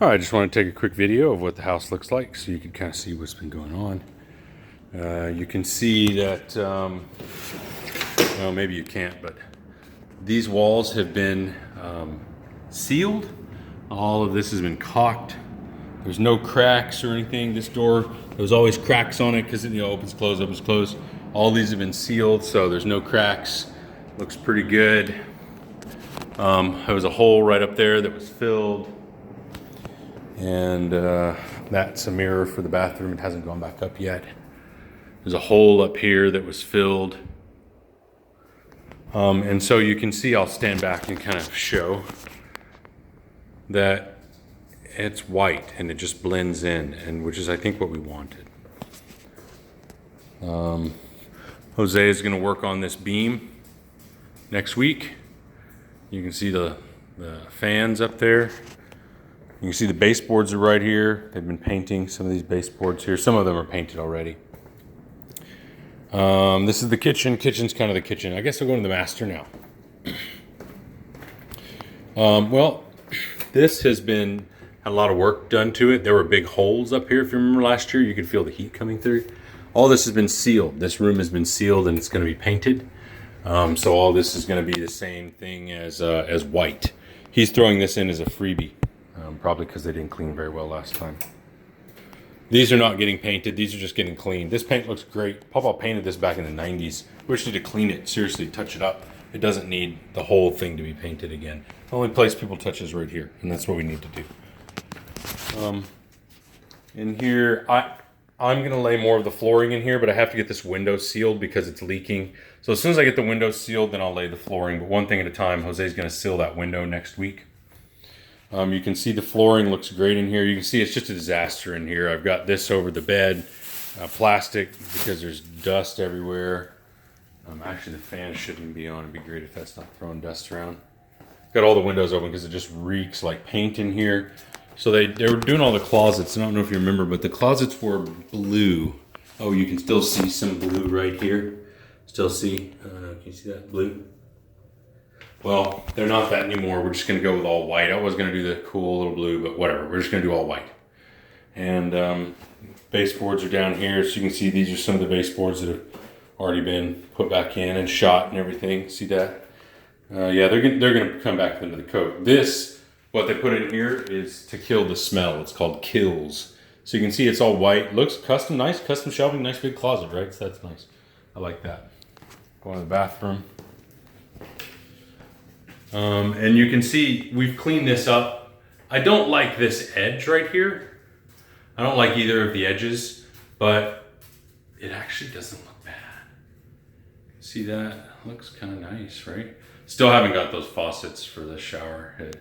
All right, I just want to take a quick video of what the house looks like so you can kind of see what's been going on. You can see that, well, maybe you can't, but these walls have been sealed. All of this has been caulked. There's no cracks or anything. This door, there was always cracks on it because it opens, close. All these have been sealed, so there's no cracks. Looks pretty good. There was a hole right up there that was filled. And that's a mirror for the bathroom. It hasn't gone back up yet. There's a hole up here that was filled. And so you can see, I'll stand back and kind of show that it's white and it just blends in, and which is I think what we wanted. Jose is going to work on this beam next week. You can see the fans up there. You can see the baseboards are right here. They've been painting some of these baseboards here. Some of them are painted already. This is the kitchen. Kitchen's kind of the kitchen. I guess I'll go into the master now. Well, this has been had a lot of work done to it. There were big holes up here. If you remember last year, you could feel the heat coming through. All this has been sealed. This room has been sealed and it's going to be painted. So all this is going to be the same thing as white. He's throwing this in as a freebie. Probably because they didn't clean very well last time. These are not getting painted. These are just getting cleaned. This paint looks great. Papa painted this back in the 90s. We just need to clean it, seriously, touch it up. It doesn't need the whole thing to be painted again. The only place people touch is right here, and that's what we need to do. In here, I'm going to lay more of the flooring in here, but I have to get this window sealed because it's leaking. So as soon as I get the window sealed, then I'll lay the flooring. But one thing at a time. Jose's going to seal that window next week. You can see the flooring looks great in here. You can see it's just a disaster in here. I've got this over the bed, plastic, because there's dust everywhere. Actually, the fan shouldn't be on. It'd be great if that's not throwing dust around. Got all the windows open because it just reeks like paint in here. So they were doing all the closets. I don't know if you remember, but the closets were blue. Oh, you can still see some blue right here. Still see, can you see that blue? Well, they're not that anymore. We're just going to go with all white. I was going to do the cool little blue, but whatever. We're just going to do all white. And baseboards are down here. So you can see these are some of the baseboards that have already been put back in and shot and everything. See that? Yeah, they're going to come back into the coat. This, what they put in here is to kill the smell. It's called Kills. So you can see it's all white. Looks custom, nice custom shelving, nice big closet, right? So that's nice. I like that. Go in the bathroom. And you can see we've cleaned this up. I don't like this edge right here. I don't like either of the edges, but it actually doesn't look bad. See that? Looks kind of nice, right? Still haven't got those faucets for the shower head.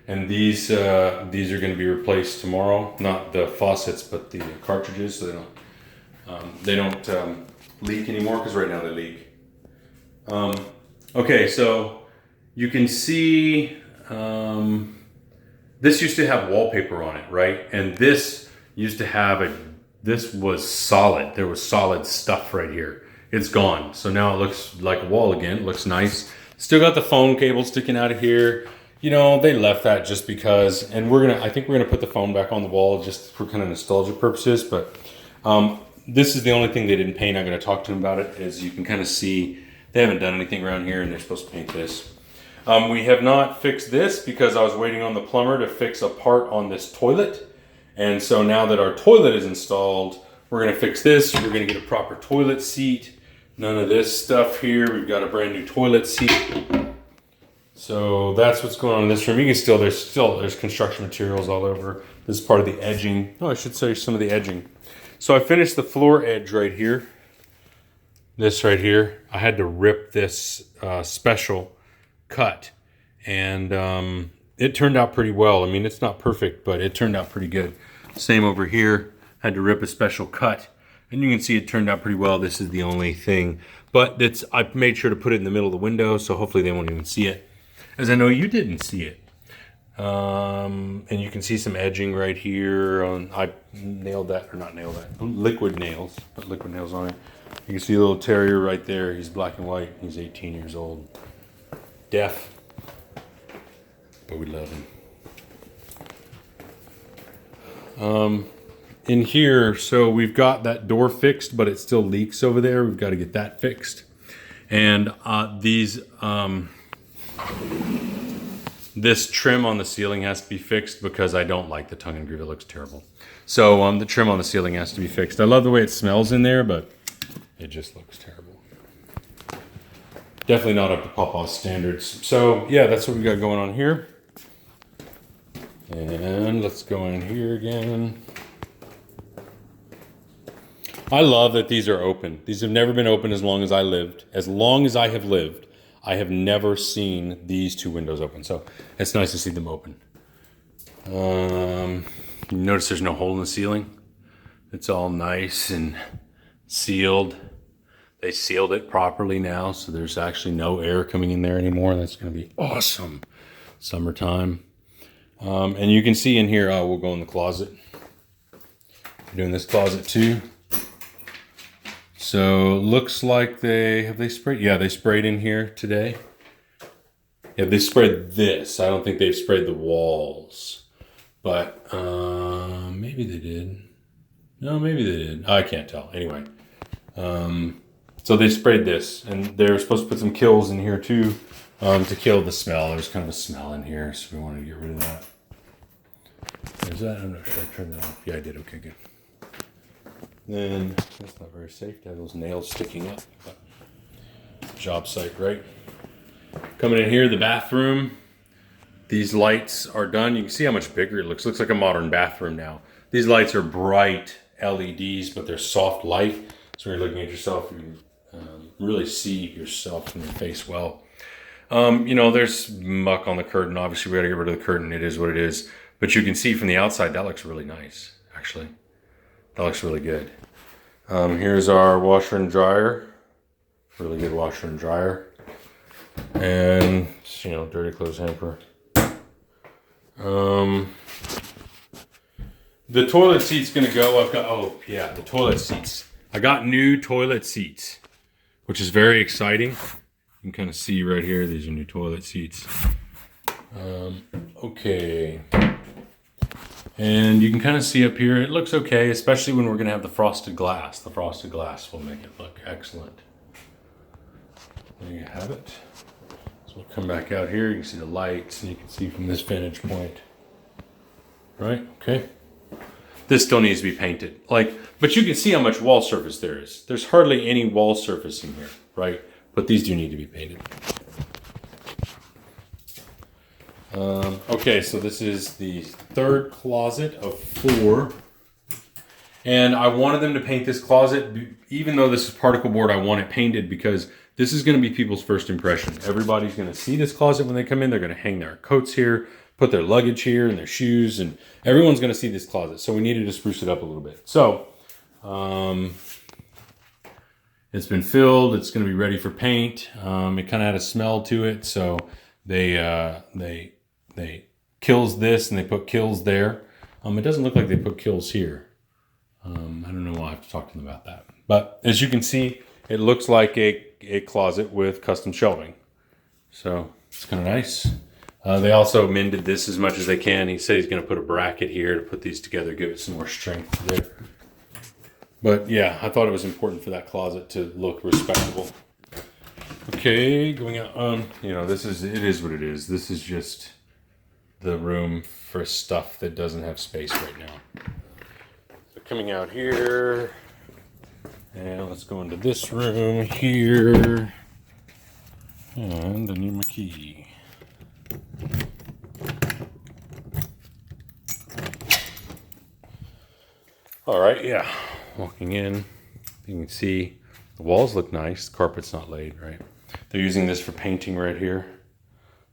And these are going to be replaced tomorrow. Not the faucets, but the cartridges, so they don't leak anymore, because right now they leak. Okay, so you can see this used to have wallpaper on it, right? And this used to have this was solid. There was solid stuff right here. It's gone. So now it looks like a wall again. It looks nice. Still got the phone cable sticking out of here. You know, they left that just because, and I think we're gonna put the phone back on the wall just for kind of nostalgia purposes, but this is the only thing they didn't paint. I'm gonna talk to them about it. As you can kind of see, they haven't done anything around here and they're supposed to paint this. We have not fixed this because I was waiting on the plumber to fix a part on this toilet. And so now that our toilet is installed, we're gonna fix this. We're gonna get a proper toilet seat. None of this stuff here. We've got a brand new toilet seat. So that's what's going on in this room. You can there's construction materials all over. This is part of the edging. Oh, I should say some of the edging. So I finished the floor edge right here. This right here. I had to rip this special cut, and it turned out pretty well. I mean, it's not perfect, but it turned out pretty good. Same over here. Had to rip a special cut, and you can see it turned out pretty well. This is the only thing, but I made sure to put it in the middle of the window, so hopefully they won't even see it, as I know you didn't see it. And you can see some edging right here. I nailed that, or not nailed that, liquid nails. Put liquid nails on it. You can see a little terrier right there. He's black and white. He's 18 years old. Deaf, but we love him. In here, so we've got that door fixed, but it still leaks over there. We've got to get that fixed. And this trim on the ceiling has to be fixed because I don't like the tongue and groove. It looks terrible. So the trim on the ceiling has to be fixed. I love the way it smells in there, but it just looks terrible. Definitely not up to Papa's standards. So yeah, that's what we got going on here. And let's go in here again. I love that these are open. These have never been open as long as I lived. As long as I have lived, I have never seen these two windows open. So it's nice to see them open. You notice there's no hole in the ceiling. It's all nice and sealed. They sealed it properly now, so there's actually no air coming in there anymore. That's gonna be awesome. Summertime. And you can see in here, we'll go in the closet. We're doing this closet too. So looks like have they sprayed? Yeah, they sprayed in here today. Yeah, they sprayed this. I don't think they've sprayed the walls, but maybe they did. No, maybe they did. I can't tell. Anyway, so they sprayed this, and they were supposed to put some kills in here too to kill the smell. There's kind of a smell in here, so we wanted to get rid of that. There's that. I'm not sure I turned that off. Yeah, I did. Okay, good. Then that's not very safe to have those nails sticking up. But job site, right? Coming in here, the bathroom. These lights are done. You can see how much bigger it looks. Looks like a modern bathroom now. These lights are bright LEDs, but they're soft light. So when you're looking at yourself, you can really see yourself in your face well. You know, there's muck on the curtain. Obviously, we got to get rid of the curtain. It is what it is. But you can see from the outside, that looks really nice, actually. That looks really good. Here's our washer and dryer. Really good washer and dryer. And, you know, dirty clothes hamper. The toilet seat's gonna go. The toilet seats. I got new toilet seats, which is very exciting. You can kind of see right here, these are new toilet seats. Okay. And you can kind of see up here, it looks okay, especially when we're going to have the frosted glass. The frosted glass will make it look excellent. There you have it. So we'll come back out here, you can see the lights, and you can see from this vantage point. Right, okay. This still needs to be painted. But you can see how much wall surface there is. There's hardly any wall surface in here, right? But these do need to be painted. Okay, so this is the third closet of 4. And I wanted them to paint this closet, even though this is particle board, I want it painted because this is going to be people's first impression. Everybody's going to see this closet when they come in. They're going to hang their coats here, put their luggage here and their shoes, and everyone's going to see this closet. So we needed to spruce it up a little bit. So it's been filled. It's going to be ready for paint. It kind of had a smell to it, so they kills this and they put kills there. It doesn't look like they put kills here. I don't know. I'll have to talk to them about that. But as you can see, it looks like a closet with custom shelving. So it's kind of nice. They also mended this as much as they can. He said he's going to put a bracket here to put these together, give it some more strength there. But yeah, I thought it was important for that closet to look respectable. Okay, going out. You know, it is what it is. This is just the room for stuff that doesn't have space right now. So coming out here, and let's go into this room here, and I need my key. All right, yeah, walking in, you can see the walls look nice. The carpet's not laid, right? They're using this for painting right here.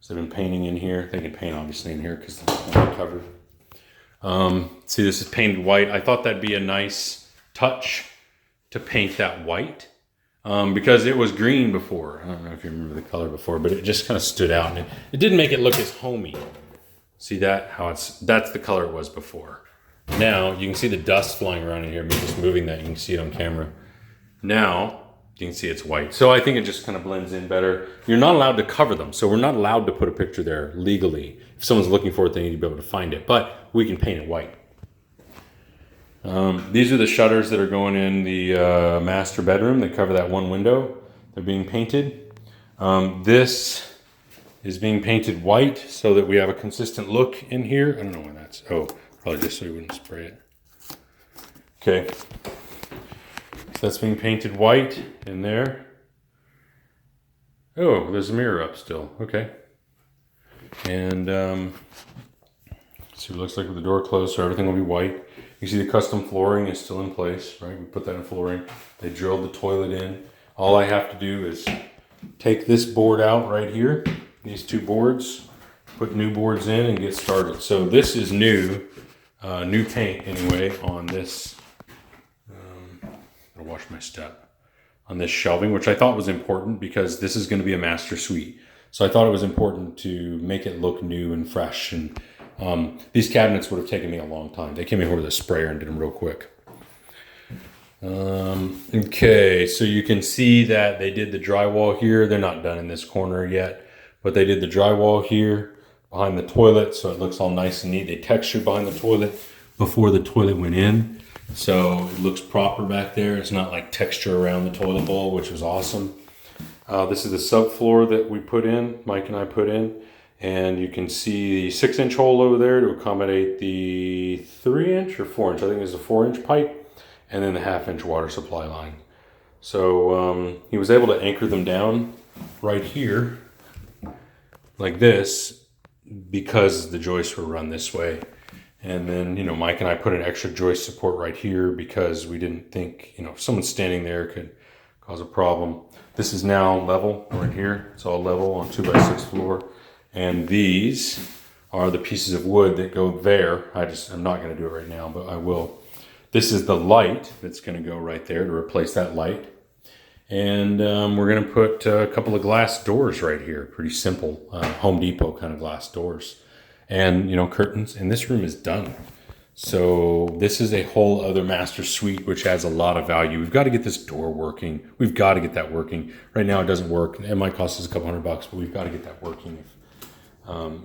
So they've been painting in here. They can paint obviously in here because it's not covered. See, this is painted white. I thought that'd be a nice touch to paint that white because it was green before. I don't know if you remember the color before, but it just kind of stood out and it didn't make it look as homey. See that? That's the color it was before. Now you can see the dust flying around in here. Me just moving that, you can see it on camera. Now you can see it's white. So I think it just kind of blends in better. You're not allowed to cover them. So we're not allowed to put a picture there legally. If someone's looking for it, they need to be able to find it. But we can paint it white. These are the shutters that are going in the master bedroom. They cover that one window. They're being painted. This is being painted white so that we have a consistent look in here. I don't know why that's, oh, probably just so you wouldn't spray it. Okay, so that's being painted white in there. Oh, there's a mirror up still, okay. And see what it looks like with the door closed, so everything will be white. You see the custom flooring is still in place, right? We put that in flooring. They drilled the toilet in. All I have to do is take this board out right here, these two boards, put new boards in and get started. So this is new paint anyway on this. I'll wash my step. On this shelving, which I thought was important because this is going to be a master suite. So I thought it was important to make it look new and fresh. And these cabinets would have taken me a long time. They came in here with a sprayer and did them real quick. Okay, so you can see that they did the drywall here. They're not done in this corner yet, but they did the drywall here behind the toilet, so it looks all nice and neat. They textured behind the toilet before the toilet went in. So it looks proper back there. It's not like texture around the toilet bowl, which was awesome. This is the subfloor that we put in, Mike and I put in. And you can see the 6-inch hole over there to accommodate the 3-inch or 4-inch. I think it's a 4-inch pipe. And then the 1/2-inch water supply line. So he was able to anchor them down right here like this because the joists were run this way. And then, you know, Mike and I put an extra joist support right here because we didn't think, you know, if someone's standing there could cause a problem. This is now level right here. It's all level on 2x6 floor. And these are the pieces of wood that go there. I'm not going to do it right now, but I will. This is the light that's going to go right there to replace that light. And we're going to put a couple of glass doors right here. Pretty simple Home Depot kind of glass doors. And, you know, curtains. And this room is done. So this is a whole other master suite, which has a lot of value. We've got to get this door working. We've got to get that working. Right now it doesn't work. It might cost us a couple $100, but we've got to get that working.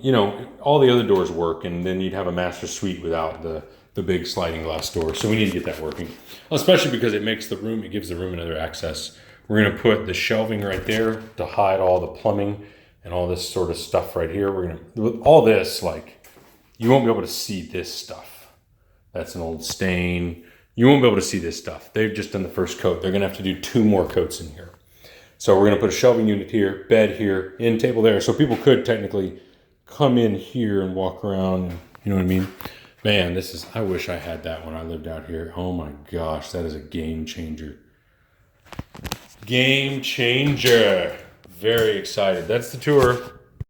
You know, all the other doors work, and then you'd have a master suite without the big sliding glass door. So we need to get that working, especially because it gives the room another access. We're going to put the shelving right there to hide all the plumbing and all this sort of stuff right here. We're going to, with all this, like, you won't be able to see this stuff. That's an old stain. You won't be able to see this stuff. They've just done the first coat. They're going to have to do 2 more coats in here. So we're going to put a shelving unit here, bed here, end table there. So people could technically come in here and walk around. You know what I mean? Man, I wish I had that when I lived out here. Oh my gosh, that is a game changer. Game changer. Very excited. That's the tour.